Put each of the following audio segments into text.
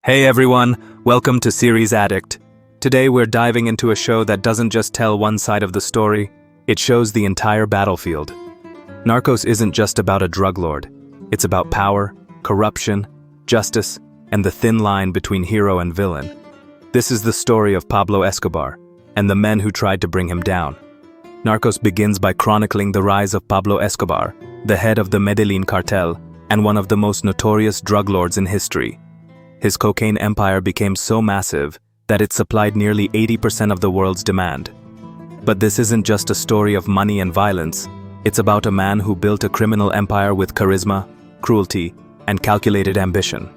Hey everyone, welcome to Series Addict. Today we're diving into a show that doesn't just tell one side of the story, it shows the entire battlefield. Narcos isn't just about a drug lord. It's about power, corruption, justice, and the thin line between hero and villain. This is the story of Pablo Escobar and the men who tried to bring him down. Narcos begins by chronicling the rise of Pablo Escobar, the head of the Medellin cartel and one of the most notorious drug lords in history. His cocaine empire became so massive that it supplied nearly 80% of the world's demand. But this isn't just a story of money and violence, it's about a man who built a criminal empire with charisma, cruelty, and calculated ambition.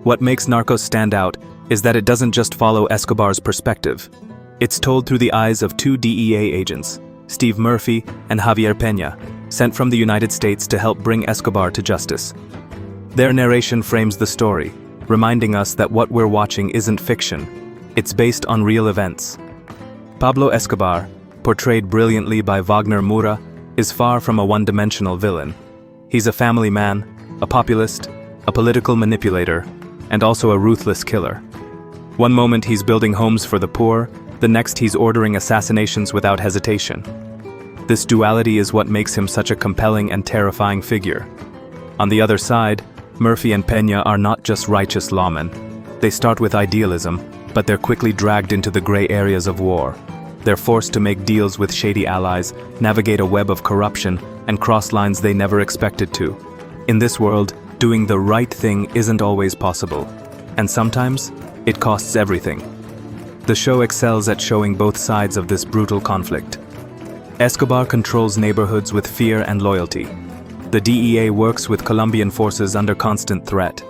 What makes Narcos stand out is that it doesn't just follow Escobar's perspective. It's told through the eyes of two DEA agents, Steve Murphy and Javier Peña, sent from the United States to help bring Escobar to justice. Their narration frames the story, reminding us that what we're watching isn't fiction, it's based on real events. Pablo Escobar, portrayed brilliantly by Wagner Moura, is far from a one-dimensional villain. He's a family man, a populist, a political manipulator, and also a ruthless killer. One moment he's building homes for the poor, the next he's ordering assassinations without hesitation. This duality is what makes him such a compelling and terrifying figure. On the other side, Murphy and Peña are not just righteous lawmen. They start with idealism, but they're quickly dragged into the gray areas of war. They're forced to make deals with shady allies, navigate a web of corruption, and cross lines they never expected to. In this world, doing the right thing isn't always possible, and sometimes it costs everything. The show excels at showing both sides of this brutal conflict. Escobar controls neighborhoods with fear and loyalty. The DEA works with Colombian forces under constant threat,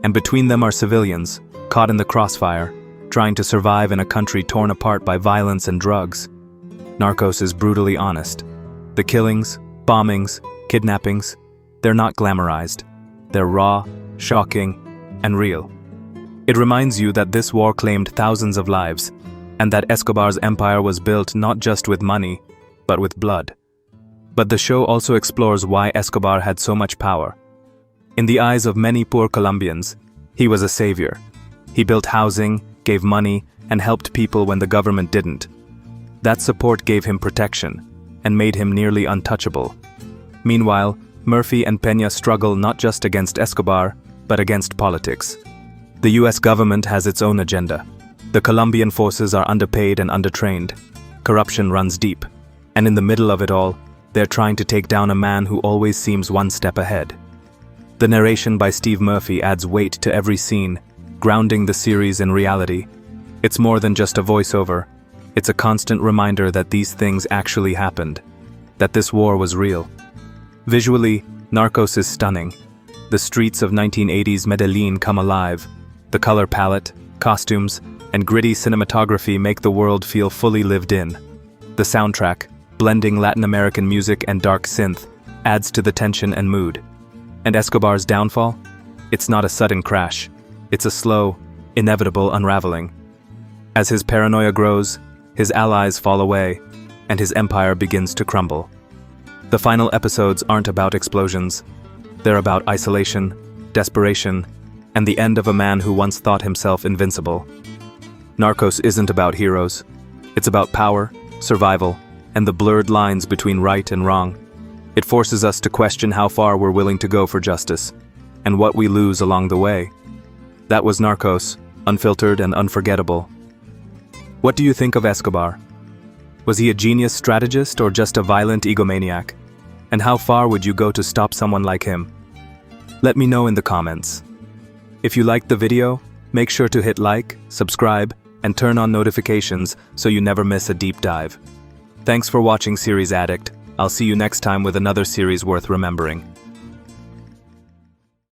and between them are civilians, caught in the crossfire, trying to survive in a country torn apart by violence and drugs. Narcos is brutally honest. The killings, bombings, kidnappings, they're not glamorized. They're raw, shocking, and real. It reminds you that this war claimed thousands of lives, and that Escobar's empire was built not just with money, but with blood. But the show also explores why Escobar had so much power. In the eyes of many poor Colombians, he was a savior. He built housing, gave money, and helped people when the government didn't. That support gave him protection, and made him nearly untouchable. Meanwhile, Murphy and Peña struggle not just against Escobar, but against politics. The US government has its own agenda. The Colombian forces are underpaid and undertrained. Corruption runs deep. And in the middle of it all, they're trying to take down a man who always seems one step ahead. The narration by Steve Murphy adds weight to every scene, grounding the series in reality. It's more than just a voiceover. It's a constant reminder that these things actually happened, that this war was real. Visually, Narcos is stunning. The streets of 1980s Medellin come alive. The color palette, costumes, and gritty cinematography make the world feel fully lived in. The soundtrack, blending Latin American music and dark synth, adds to the tension and mood. And Escobar's downfall? It's not a sudden crash. It's a slow, inevitable unraveling. As his paranoia grows, his allies fall away, and his empire begins to crumble. The final episodes aren't about explosions. They're about isolation, desperation, and the end of a man who once thought himself invincible. Narcos isn't about heroes. It's about power, survival, and the blurred lines between right and wrong. It forces us to question how far we're willing to go for justice, and what we lose along the way. That was Narcos, unfiltered and unforgettable. What do you think of Escobar? Was he a genius strategist or just a violent egomaniac? And how far would you go to stop someone like him? Let me know in the comments. If you liked the video, make sure to hit like, subscribe, and turn on notifications so you never miss a deep dive. Thanks for watching Series Addict. I'll see you next time with another series worth remembering.